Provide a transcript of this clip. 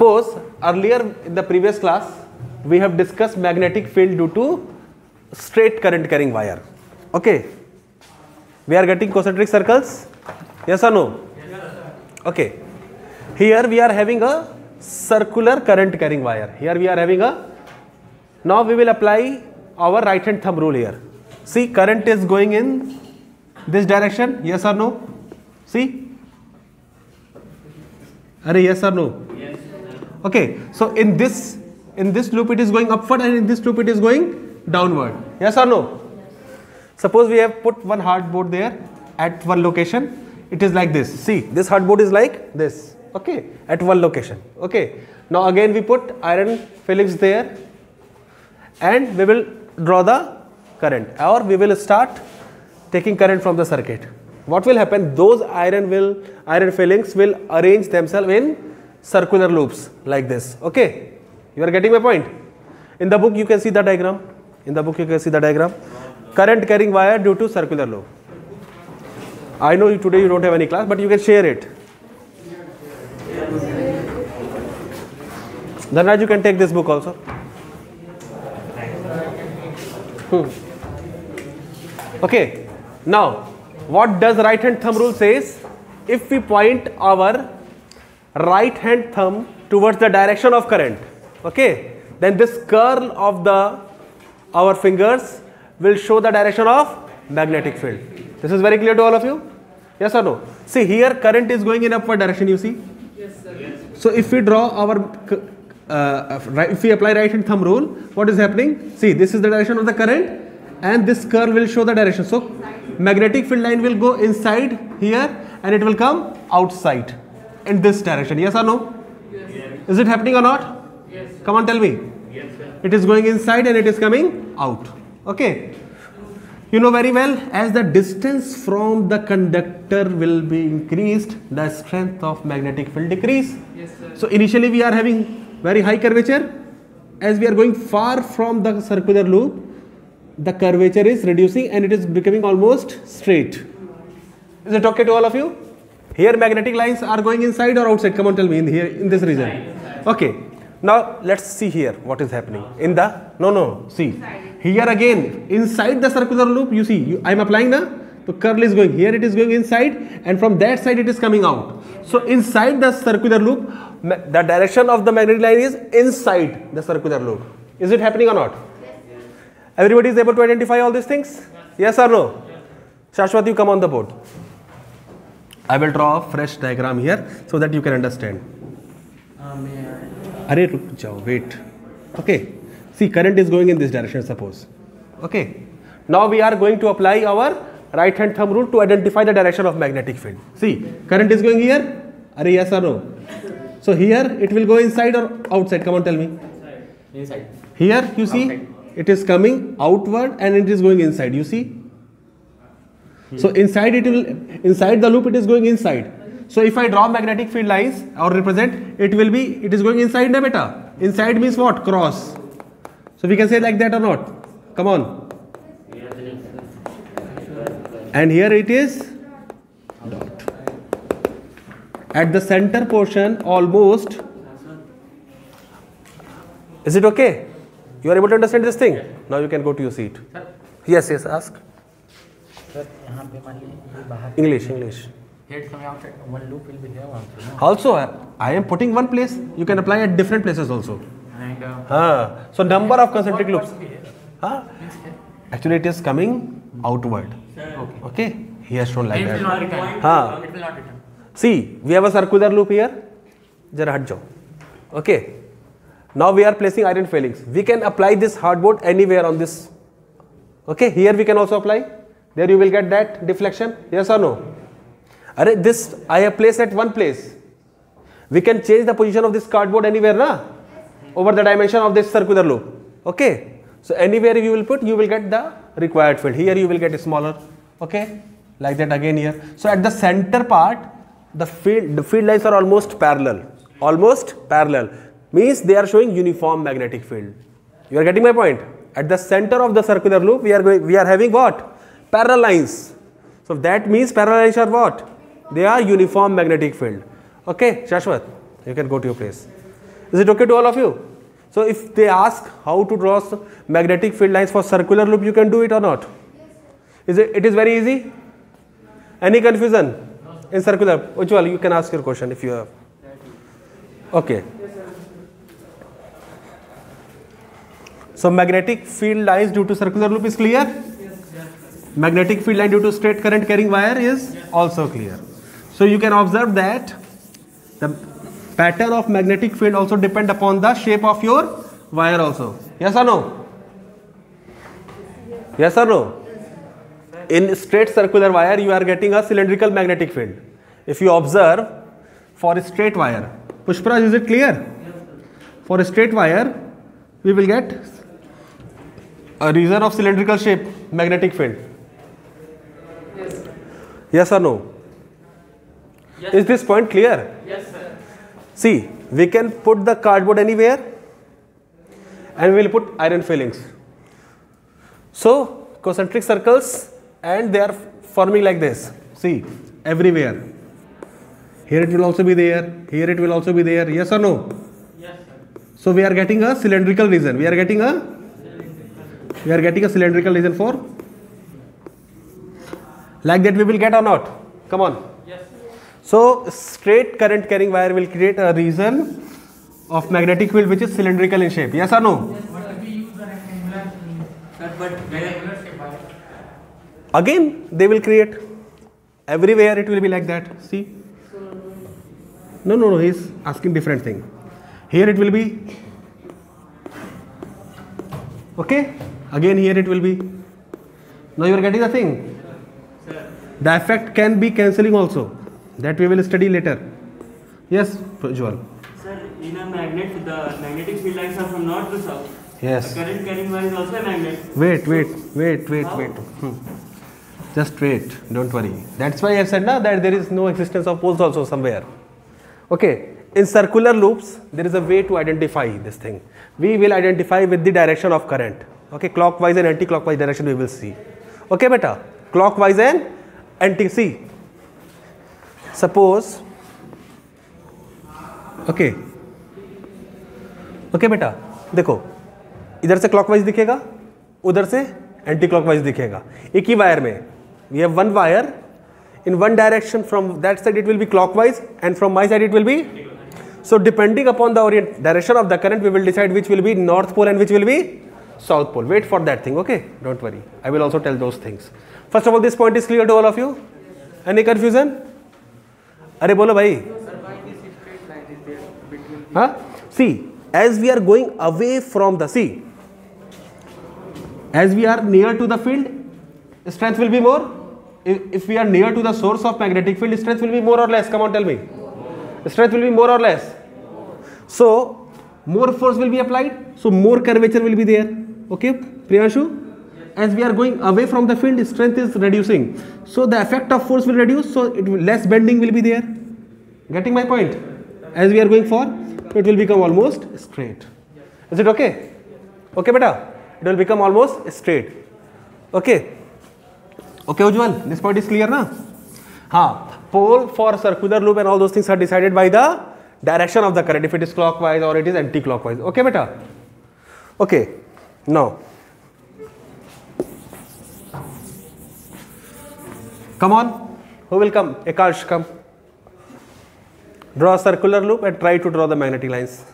Suppose earlier in the previous class we have discussed magnetic field due to straight current carrying wire. Okay, we are getting concentric circles, yes or no? Okay, here we are having a circular current carrying wire. Here we are having a, now we will apply our right hand thumb rule here. See, current is going in this direction, yes or no? See, are yes or no? Yes. Okay, so in this loop it is going upward and in this loop it is going downward, yes or no? Suppose we have put one hardboard there at one location, it is like this. See, this hardboard is like this, okay, at one location. Okay, now again we put iron fillings there and we will draw the current, or we will start taking current from the circuit. What will happen? Those iron fillings will arrange themselves in circular loops like this. Okay, you are getting my point? In the book you can see the diagram. Current carrying wire due to circular loop. I know today you don't have any class, but you can share it. Dhanraj, you can take this book also. Okay, now what does right hand thumb rule says? If we point our right hand thumb towards the direction of current, okay, then this curl of our fingers will show the direction of magnetic field. This is very clear to all of you? Yes or no? See, here current is going in upward direction, you see? Yes, sir. So if we draw our if we apply right hand thumb rule, what is happening? See, this is the direction of the current and this curl will show the direction. So magnetic field line will go inside here and it will come outside in this direction. Yes or no? Yes. Is it happening or not? Yes. Come on, tell me. Yes, sir. It is going inside and it is coming out. Okay. You know very well, as the distance from the conductor will be increased, the strength of magnetic field decrease. Yes, sir. So initially we are having very high curvature. As we are going far from the circular loop, the curvature is reducing and it is becoming almost straight. Is it okay to all of you? Here magnetic lines are going inside or outside? Come on, tell me, in this region. Okay. Now let's see here what is happening. See, here again inside the circular loop, you see, I am applying the curl is going here, it is going inside and from that side it is coming out. So inside the circular loop, the direction of the magnetic line is inside the circular loop. Is it happening or not? Yes. Everybody is able to identify all these things? Yes or no? Shashwat, you come on the board. I will draw a fresh diagram here so that you can understand. Wait. Okay. See, current is going in this direction, suppose. Okay. Now we are going to apply our right hand thumb rule to identify the direction of magnetic field. See, current is going here. Yes or no? So here it will go inside or outside? Come on, tell me. Inside. Here you see outside. It is coming outward and it is going inside. You see. So inside the loop it is going inside. So if I draw magnetic field lines or represent, it is going inside the beta. Inside means what? Cross. So we can say like that or not? Come on. And here it is dot. At the center portion almost. Is it okay? You are able to understand this thing? Now you can go to your seat. Yes, ask. English. Here coming outside, one loop will be here also. I am putting one place. You can apply at different places also. And so number of concentric loops. Actually, it is coming outward. Okay. He has shown like that. It will not return. See, we have a circular loop here. Jara hat jao. Okay. Now we are placing iron fillings. We can apply this hardboard anywhere on this. Okay. Here we can also apply. There you will get that deflection. Yes or no? This I have placed at one place. We can change the position of this cardboard anywhere, na? Over the dimension of this circular loop. Okay. So anywhere you will put, you will get the required field. Here you will get smaller. Okay. Like that again here. So at the center part, the field lines are almost parallel. Almost parallel. Means they are showing uniform magnetic field. You are getting my point? At the center of the circular loop, we are having what? Parallel lines. So that means parallel lines are what? They are uniform magnetic field. Okay, Shashwat, you can go to your place. Is it okay to all of you? So if they ask how to draw magnetic field lines for circular loop, you can do it or not? It is very easy? Any confusion in circular? Ujjwal, you can ask your question if you have. Okay. So magnetic field lines due to circular loop is clear? Magnetic field line due to straight current carrying wire is also clear. So you can observe that the pattern of magnetic field also depend upon the shape of your wire also. Yes or no? Yes or no? In straight circular wire you are getting a cylindrical magnetic field. If you observe for a straight wire, Pushparaj, is it clear? For a straight wire we will get a region of cylindrical shape magnetic field. Yes or no? Yes. Is this point clear? Yes, sir. See, we can put the cardboard anywhere and we will put iron filings. So, concentric circles and they are forming like this. See, everywhere. Here it will also be there, here it will also be there. Yes or no? Yes, sir. So, we are getting a cylindrical region. We are getting a cylindrical region for. Like that we will get or not? Come on. Yes. So straight current carrying wire will create a region of magnetic field which is cylindrical in shape. Yes or no? Yes, but we use the rectangular, sir, but rectangular shape wire. Again they will create. Everywhere it will be like that. See? No, he is asking different thing. Here it will be. Okay? Again here it will be. Now you are getting the thing. The effect can be cancelling also. That we will study later. Yes, Ujjwal. Sir, in a magnet, the magnetic field lines are from north to south. Yes. The current carrying wire is also a magnet. Wait. Just wait. Don't worry. That's why I said that there is no existence of poles also somewhere. Okay. In circular loops, there is a way to identify this thing. We will identify with the direction of current. Okay. Clockwise and anti-clockwise direction we will see. Okay, beta. Clockwise and anti-see. Suppose. Okay बेटा देखो, इधर से clockwise दिखेगा, उधर से anti clockwise दिखेगा. एक ही wire में we have one wire in one direction. From that side it will be clockwise and from my side it will be. So depending upon the direction of the current we will decide which will be north pole and which will be south pole. Wait for that thing. Okay, don't worry, I will also tell those things. First of all, this point is clear to all of you? Any confusion? अरे बोलो भाई. Huh? See, as we are going away from the sea, as we are near to the field, strength will be more. If we are near to the source of magnetic field, strength will be more or less. Come on, tell me. Strength will be more or less. So more force will be applied, so more curvature will be there. Okay, Priyanshu? As we are going away from the field, strength is reducing, so the effect of force will reduce, so less bending will be there. Getting my point? As we are going for, it will become almost straight. Is it okay? Okay, beta? It will become almost straight. Okay. Okay, Ujjwal, this point is clear na? Pole for circular loop and all those things are decided by the direction of the current, if it is clockwise or it is anti-clockwise. Okay, beta? Okay. Now, come on. Who will come? Akash, come. Draw a circular loop and try to draw the magnetic lines.